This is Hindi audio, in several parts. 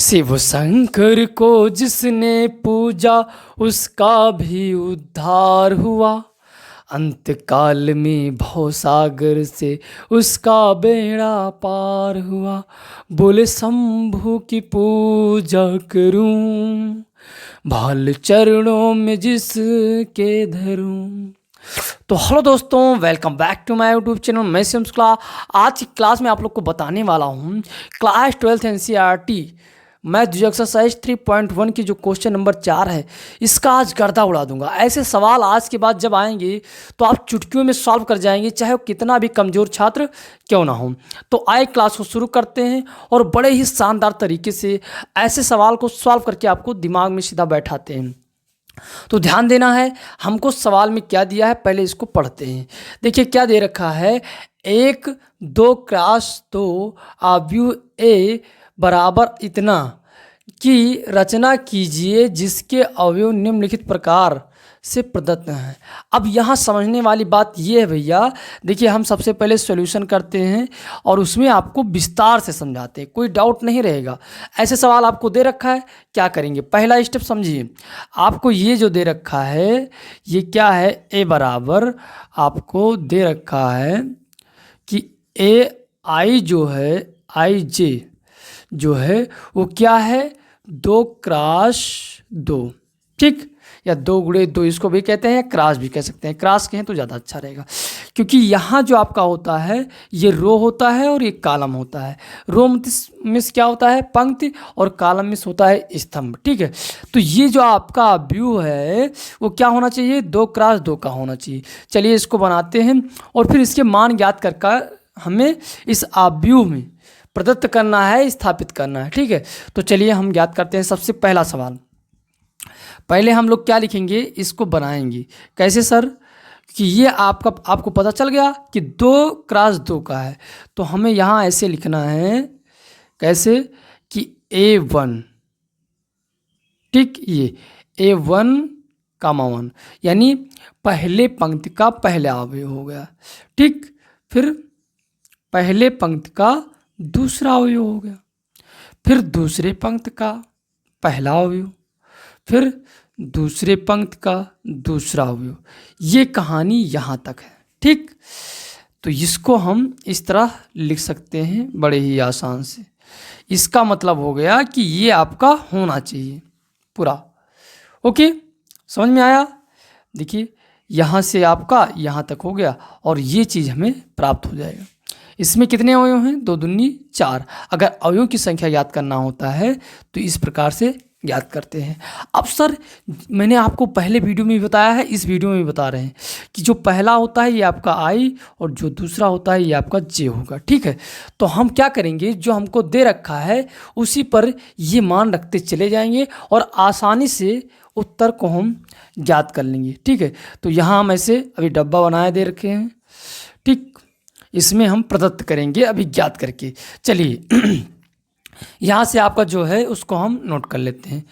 शिव शंकर को जिसने पूजा उसका भी उद्धार हुआ। अंत काल में भवसागर से उसका बेड़ा पार हुआ। बोले शंभु की पूजा करूं, भाल चरणों में जिसके धरूं। तो हेलो दोस्तों, welcome back to my YouTube channel. मैं शिव शुक्ला। आज की क्लास में आप लोग को बताने वाला हूँ क्लास 12th एनसीईआरटी मैथ जो एक्सरसाइज 3.1 की जो क्वेश्चन नंबर 4 है, इसका आज गर्दा उड़ा दूंगा। ऐसे सवाल आज के बाद जब आएंगे तो आप चुटकियों में सॉल्व कर जाएंगे, चाहे वो कितना भी कमज़ोर छात्र क्यों ना हो। तो आए क्लास को शुरू करते हैं और बड़े ही शानदार तरीके से ऐसे सवाल को सॉल्व करके आपको दिमाग में सीधा बैठाते हैं। तो ध्यान देना है, हमको सवाल में क्या दिया है पहले इसको पढ़ते हैं। देखिए क्या दे रखा है, 1 2 आव्यूह ए बराबर इतना की रचना कीजिए जिसके अवयव निम्नलिखित प्रकार से प्रदत्त हैं। अब यहाँ समझने वाली बात ये है भैया, देखिए हम सबसे पहले सॉल्यूशन करते हैं और उसमें आपको विस्तार से समझाते हैं, कोई डाउट नहीं रहेगा। ऐसे सवाल आपको दे रखा है, क्या करेंगे पहला स्टेप समझिए। आपको ये जो दे रखा है ये क्या है, ए बराबर आपको दे रखा है कि ए आई जो है, आई जे जो है वो क्या है, 2x2, ठीक, या 2x2 इसको भी कहते हैं, क्रॉस भी कह सकते हैं। क्रॉस कहें तो ज़्यादा अच्छा रहेगा, क्योंकि यहाँ जो आपका होता है ये रो होता है और ये कॉलम होता है। रो मिस क्या होता है, पंक्ति, और कॉलम मिस होता है स्तंभ, ठीक है। तो ये जो आपका व्यू है वो क्या होना चाहिए, 2x2 का होना चाहिए। चलिए इसको बनाते हैं और फिर इसके मान ज्ञात कर हमें इस आव्यूह में प्रदत्त करना है, स्थापित करना है, ठीक है। तो चलिए हम ज्ञात करते हैं। सबसे पहला सवाल, पहले हम लोग क्या लिखेंगे, इसको बनाएंगे कैसे सर, कि ये आपको पता चल गया कि 2x2 का है, तो हमें यहाँ ऐसे लिखना है, कैसे कि A1, ठीक, ये A1, 1 यानी पहले पंक्ति का पहला अवयव हो गया, ठीक। फिर पहले पंक्ति का दूसरा अवयव हो गया, फिर दूसरे पंक्ति का पहला अवयव, फिर दूसरे पंक्ति का दूसरा अवयव। ये कहानी यहाँ तक है, ठीक। तो इसको हम इस तरह लिख सकते हैं बड़े ही आसान से। इसका मतलब हो गया कि ये आपका होना चाहिए पूरा। ओके, समझ में आया। देखिए यहाँ से आपका यहाँ तक हो गया और ये चीज़ हमें प्राप्त हो जाएगा। इसमें कितने अवयव हैं, 2 दूनी 4। अगर अवयव की संख्या ज्ञात करना होता है तो इस प्रकार से ज्ञात करते हैं। अब सर मैंने आपको पहले वीडियो में भी बताया है, इस वीडियो में भी बता रहे हैं कि जो पहला होता है ये आपका आई और जो दूसरा होता है ये आपका जे होगा, ठीक है। तो हम क्या करेंगे, जो हमको दे रखा है उसी पर ये मान रखते चले जाएंगे और आसानी से उत्तर को हम ज्ञात कर लेंगे, ठीक है। तो यहाँ हम ऐसे अभी डब्बा बनाए दे रखे हैं, ठीक, इसमें हम प्रदत्त करेंगे अभी ज्ञात करके। चलिए यहाँ से आपका जो है उसको हम नोट कर लेते हैं,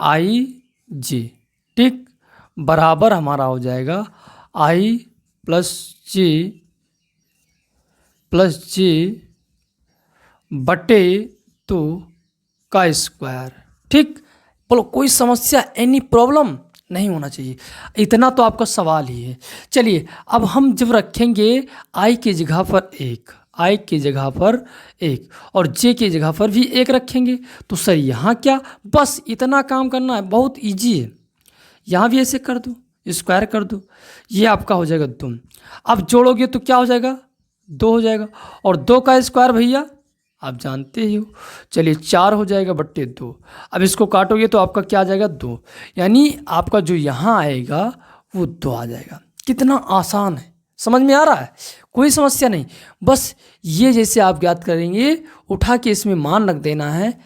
AIJ, ठीक, बराबर हमारा हो जाएगा I प्लस जे बटे 2 का स्क्वायर, ठीक। बोलो कोई समस्या, एनी प्रॉब्लम नहीं होना चाहिए, इतना तो आपका सवाल ही है। चलिए अब हम जब रखेंगे आई की जगह पर 1, आई की जगह पर 1 और जे की जगह पर भी 1 रखेंगे, तो सर यहाँ क्या, बस इतना काम करना है, बहुत इजी है। यहाँ भी ऐसे कर दो, स्क्वायर कर दो, ये आपका हो जाएगा 2। अब जोड़ोगे तो क्या हो जाएगा, 2 हो जाएगा, और 2 का स्क्वायर भैया आप जानते ही हो। चलिए 4 हो जाएगा बट्टे 2। अब इसको काटोगे तो आपका क्या आ जाएगा, 2, यानी आपका जो यहाँ आएगा वो 2 आ जाएगा। कितना आसान है, समझ में आ रहा है, कोई समस्या नहीं। बस ये जैसे आप ज्ञात करेंगे, उठा के इसमें मान रख देना है,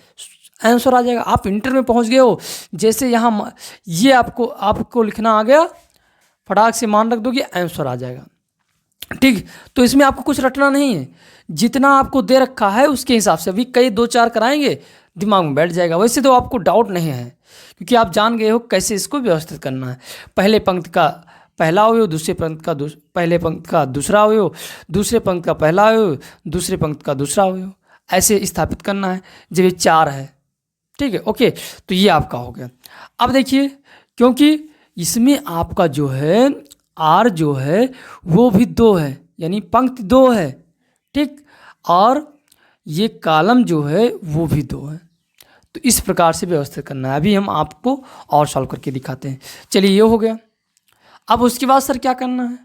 आंसर आ जाएगा। आप इंटर में पहुँच गए हो, जैसे यहाँ ये आपको लिखना आ गया, फटाक से मान रख दोगे, आंसर आ जाएगा, ठीक। तो इसमें आपको कुछ रटना नहीं है, जितना आपको दे रखा है उसके हिसाब से। अभी कई 2-4 कराएंगे, दिमाग में बैठ जाएगा। वैसे तो आपको डाउट नहीं है, क्योंकि आप जान गए हो कैसे इसको व्यवस्थित करना है। पहले पंक्ति का पहला अवयव, दूसरे पंक्ति का पहले पंक्ति का दूसरा अवयव, दूसरे पंक्ति का पहला अवयव, दूसरे पंक्ति का दूसरा अवयव। ऐसे स्थापित करना है जब ये 4 है। ठीक है, ओके, तो ये आपका हो गया। अब देखिए, क्योंकि इसमें आपका जो है आर जो है वो भी 2 है, यानी पंक्ति 2 है। ठीक, और ये कॉलम जो है वो भी 2 है। तो इस प्रकार से व्यवस्थित करना है। अभी हम आपको और सॉल्व करके दिखाते हैं। चलिए, ये हो गया। अब उसके बाद सर क्या करना है,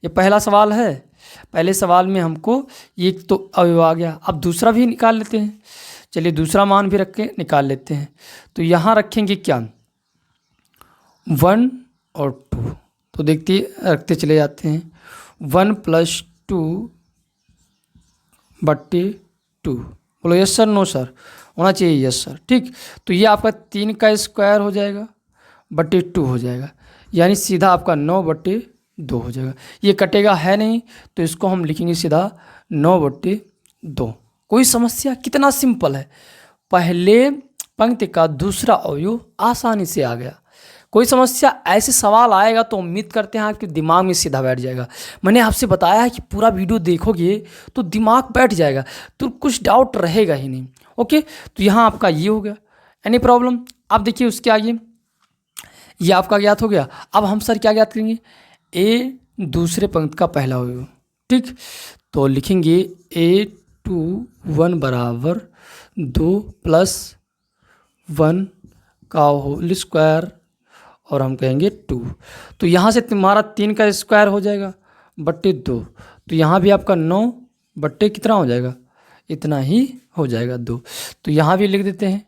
ये पहला सवाल है। पहले सवाल में हमको एक तो अवयव आ गया, अब दूसरा भी निकाल लेते हैं। चलिए, दूसरा मान भी रख के निकाल लेते हैं। तो यहाँ रखेंगे क्या, 1 और 2। तो देखते रखते चले जाते हैं। 1 + 2 बट्टे 2। बोलो यस सर, नो सर, होना चाहिए यस सर। ठीक, तो ये आपका 3 का स्क्वायर हो जाएगा बट्टे 2 हो जाएगा, यानी सीधा आपका 9/2 हो जाएगा। ये कटेगा है नहीं, तो इसको हम लिखेंगे सीधा 9/2। कोई समस्या, कितना सिंपल है। पहले पंक्ति का दूसरा अवयव आसानी से आ गया। कोई समस्या, ऐसे सवाल आएगा तो उम्मीद करते हैं आपके दिमाग में सीधा बैठ जाएगा। मैंने आपसे बताया है कि पूरा वीडियो देखोगे तो दिमाग बैठ जाएगा, तो कुछ डाउट रहेगा ही नहीं। ओके, तो यहाँ आपका ये हो गया, एनी प्रॉब्लम। अब देखिए उसके आगे ये आपका ज्ञात हो गया। अब हम सर क्या ज्ञात करेंगे, ए दूसरे पंक्ति का पहला अवयव। ठीक, तो लिखेंगे A21 बराबर 2 + 1 का होल स्क्वायर, और हम कहेंगे 2। तो यहाँ से तुम्हारा 3 का स्क्वायर हो जाएगा बट्टे 2। तो यहाँ भी आपका 9 बट्टे कितना हो जाएगा, इतना ही हो जाएगा 2। तो यहाँ भी लिख देते हैं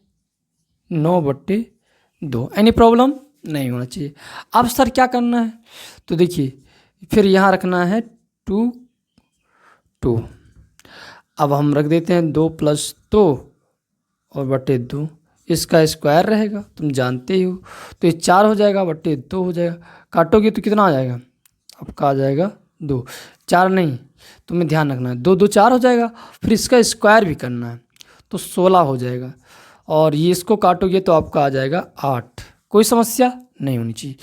9/2। एनी प्रॉब्लम नहीं होना चाहिए। अब सर क्या करना है, तो देखिए फिर यहाँ रखना है 2 2। अब हम रख देते हैं 2 + 2 और बट्टे 2, इसका स्क्वायर रहेगा, तुम जानते ही हो। तो ये 4 हो जाएगा बट्टे 2 हो जाएगा। काटोगे तो कितना आ जाएगा, आपका आ जाएगा 2। 4 नहीं, तुम्हें ध्यान रखना है, 2 2 4 हो जाएगा। फिर इसका स्क्वायर भी करना है, तो 16 हो जाएगा। और ये इसको काटोगे तो आपका आ जाएगा 8। कोई समस्या नहीं होनी चाहिए।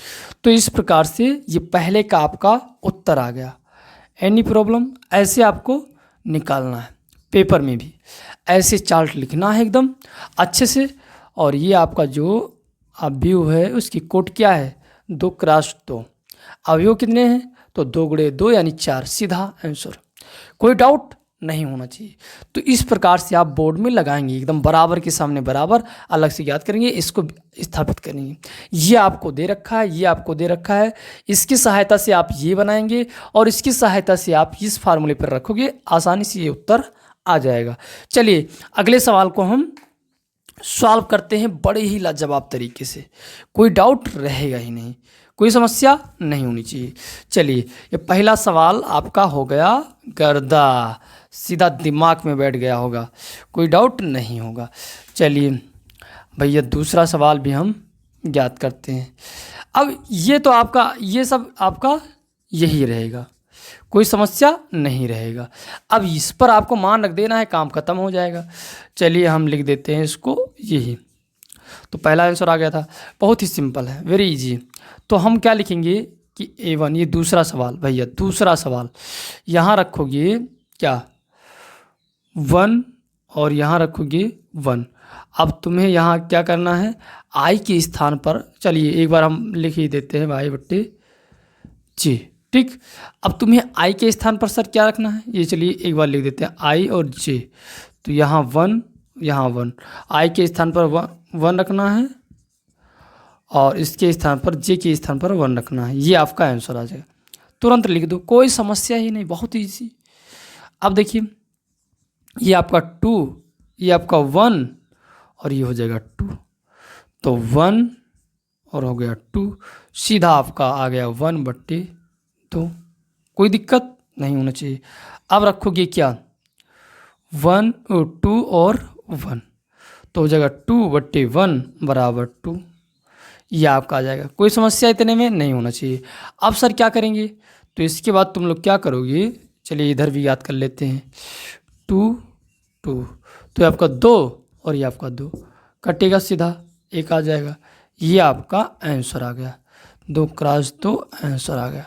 तो इस प्रकार से ये पहले का आपका उत्तर आ गया। एनी प्रॉब्लम, ऐसे आपको निकालना है। पेपर में भी ऐसे चार्ट लिखना है एकदम अच्छे से। और ये आपका जो व्यू है उसकी कोड क्या है, 2 × 2। अवयव कितने हैं, तो 2 × 2 यानी 4, सीधा आंसर। कोई डाउट नहीं होना चाहिए। तो इस प्रकार से आप बोर्ड में लगाएंगे, एकदम बराबर के सामने बराबर, अलग से याद करेंगे, इसको स्थापित करेंगे। ये आपको दे रखा है, ये आपको दे रखा है, इसकी सहायता से आप ये बनाएंगे और इसकी सहायता से आप इस फार्मूले पर रखोगे, आसानी से ये उत्तर आ जाएगा। चलिए अगले सवाल को हम सॉल्व करते हैं बड़े ही लाजवाब तरीके से, कोई डाउट रहेगा ही नहीं, कोई समस्या नहीं होनी चाहिए। चलिए, ये पहला सवाल आपका हो गया गर्दा, सीधा दिमाग में बैठ गया होगा, कोई डाउट नहीं होगा। चलिए भैया, दूसरा सवाल भी हम ज्ञात करते हैं। अब ये तो आपका, ये सब आपका यही रहेगा, कोई समस्या नहीं रहेगा। अब इस पर आपको मान रख देना है, काम खत्म हो जाएगा। चलिए हम लिख देते हैं इसको यही। तो पहला आंसर आ गया था, बहुत ही सिंपल है, वेरी इजी। तो हम क्या लिखेंगे कि A1, ये दूसरा सवाल भैया, दूसरा सवाल, यहाँ रखोगे क्या 1 और यहाँ रखोगे 1। अब तुम्हें यहाँ क्या करना है, I के स्थान पर, चलिए एक बार हम लिख ही देते हैं y/j। ठीक, अब तुम्हें I के स्थान पर सर क्या रखना है, ये चलिए एक बार लिख देते हैं I और J। तो यहाँ 1, यहाँ 1, I के स्थान पर 1 रखना है और इसके स्थान पर, J के स्थान पर 1 रखना है। ये आपका आंसर आ जाएगा, तुरंत लिख दो, कोई समस्या ही नहीं, बहुत ईजी। अब देखिए ये आपका 2, ये आपका 1 और ये हो जाएगा 2। तो 1 और हो गया 2, सीधा आपका आ गया 1/2। कोई दिक्कत नहीं होना चाहिए। अब रखोगे क्या 1 और 2 और 1, तो हो जाएगा 2/1 बराबर 2। ये आपका आ जाएगा, कोई समस्या इतने में नहीं होना चाहिए। अब सर क्या करेंगे, तो इसके बाद तुम लोग क्या करोगे, चलिए इधर भी याद कर लेते हैं। 2 2, तो ये आपका 2 और ये आपका 2, कटेगा सीधा, एक आ जाएगा। ये आपका आंसर आ गया, 2 × 2 आंसर आ गया।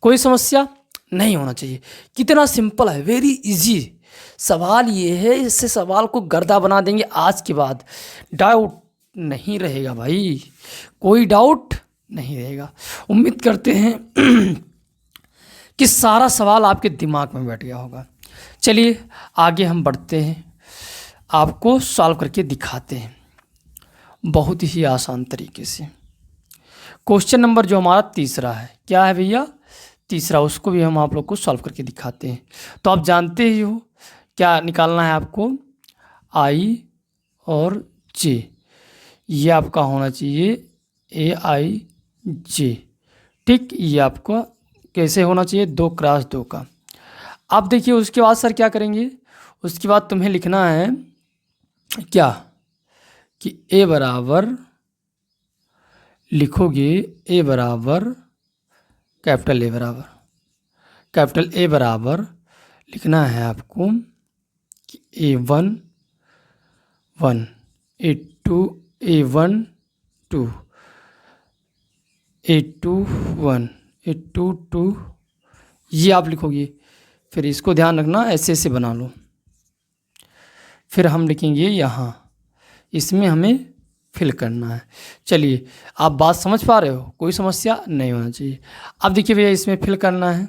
कोई समस्या नहीं होना चाहिए। कितना सिंपल है, वेरी इजी। सवाल ये है, इससे सवाल को गर्दा बना देंगे आज के बाद, डाउट नहीं रहेगा भाई, कोई डाउट नहीं रहेगा। उम्मीद करते हैं कि सारा सवाल आपके दिमाग में बैठ गया होगा। चलिए आगे हम बढ़ते हैं, आपको सॉल्व करके दिखाते हैं बहुत ही आसान तरीके से। क्वेश्चन नंबर जो हमारा तीसरा है, क्या है भैया, तीसरा, उसको भी हम आप लोग को सॉल्व करके दिखाते हैं। तो आप जानते ही हो क्या निकालना है आपको, आई और जे, ये आपका होना चाहिए AIJ, ठीक। ये आपका कैसे होना चाहिए, 2x2 का। अब देखिए उसके बाद सर क्या करेंगे, उसके बाद तुम्हें लिखना है क्या कि A बराबर, लिखोगे A बराबर कैपिटल A बराबर लिखना है आपको कि A1 1, A2 A1 2, A2 1, A2 2, ये आप लिखोगे। फिर इसको ध्यान रखना, ऐसे बना लो। फिर हम लिखेंगे यहाँ, इसमें हमें फिल करना है। चलिए आप बात समझ पा रहे हो, कोई समस्या नहीं होना चाहिए। अब देखिए भैया इसमें फिल करना है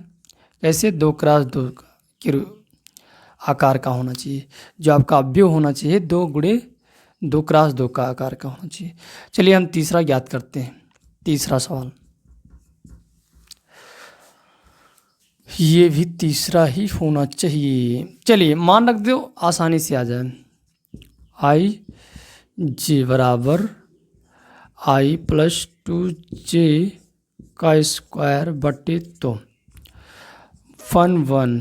कैसे, 2x2 के आकार का होना चाहिए, जो आपका अवयव होना चाहिए 2x2 का आकार का होना चाहिए। चलिए हम तीसरा ज्ञात करते हैं, तीसरा सवाल, ये भी तीसरा ही होना चाहिए। चलिए मान रख दो, आसानी से आ जाए। IJ बराबर I + 2J का स्क्वायर बटे 2, 1 1,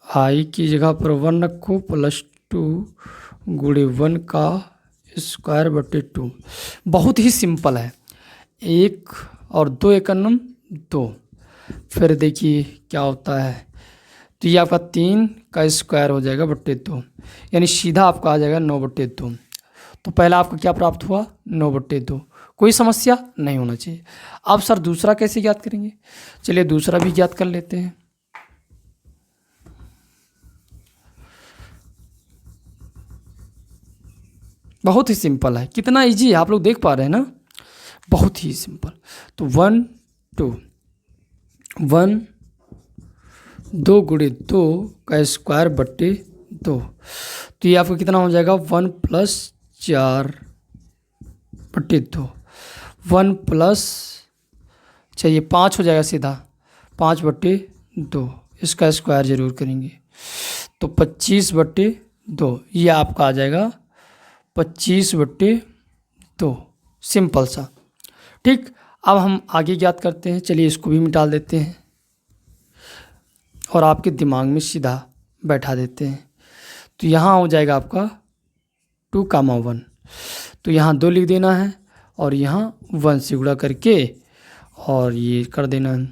I की जगह पर 1 रखो, +2 गुणे 1 का स्क्वायर बटे 2। बहुत ही सिंपल है, 1 और 2 एकम 2। फिर देखिए क्या होता है, तो ये आपका 3 का स्क्वायर हो जाएगा बटे 2, यानी सीधा आपका आ जाएगा 9/2। तो पहला आपका क्या प्राप्त हुआ, 9/2, कोई समस्या नहीं होना चाहिए। अब सर दूसरा कैसे ज्ञात करेंगे, चलिए दूसरा भी ज्ञात कर लेते हैं। बहुत ही सिंपल है, कितना इजी है, आप लोग देख पा रहे हैं ना, बहुत ही सिंपल। तो 1 2 1 2 गुणे 2 का स्क्वायर बटे 2, तो ये आपका कितना हो जाएगा, 1 + 4 बटे 2, 1 प्लस, चाहिए 5 हो जाएगा सीधा, 5/2, इसका स्क्वायर जरूर करेंगे तो 25/2, ये आपका आ जाएगा 25/2, सिंपल सा, ठीक। अब हम आगे ज्ञात करते हैं, चलिए इसको भी मिटा देते हैं और आपके दिमाग में सीधा बैठा देते हैं। तो यहाँ हो जाएगा आपका 2, 1, तो यहाँ 2 लिख देना है और यहाँ 1 से गुणा करके और ये कर देना है।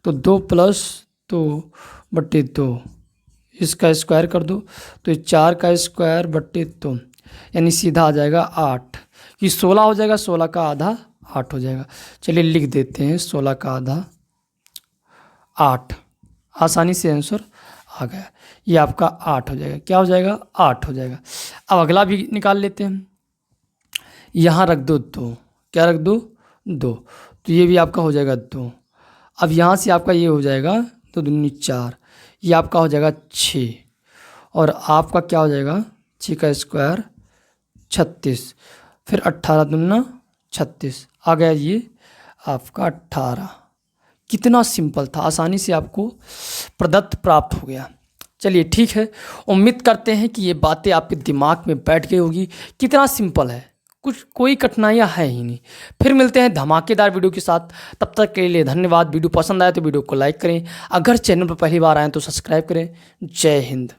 तो 2 + 2/2, इसका स्क्वायर कर दो तो 4 का स्क्वायर बटे 2, यानी सीधा आ जाएगा 8, कि 16 हो जाएगा, 16 का आधा 8 हो जाएगा। चलिए लिख देते हैं 16 का आधा 8, आसानी से आंसर आ गया, ये आपका 8 हो जाएगा, क्या हो जाएगा, 8 हो जाएगा। अब अगला भी निकाल लेते हैं, यहाँ रख दो 2, क्या रख दो 2, तो ये भी आपका हो जाएगा 2। अब यहाँ से आपका ये हो जाएगा 2 दूनी 4, ये आपका हो जाएगा 6 और आपका क्या हो जाएगा 6 का स्क्वायर 36, फिर 18 दूना 36 आ गया, ये आपका 18। कितना सिंपल था, आसानी से आपको प्रदत्त प्राप्त हो गया। चलिए ठीक है, उम्मीद करते हैं कि ये बातें आपके दिमाग में बैठ गई होगी। कितना सिंपल है, कुछ कोई कठिनाइयाँ है ही नहीं। फिर मिलते हैं धमाकेदार वीडियो के साथ, तब तक के लिए धन्यवाद। वीडियो पसंद आए तो वीडियो को लाइक करें, अगर चैनल पर पहली बार आएँ तो सब्सक्राइब करें। जय हिंद।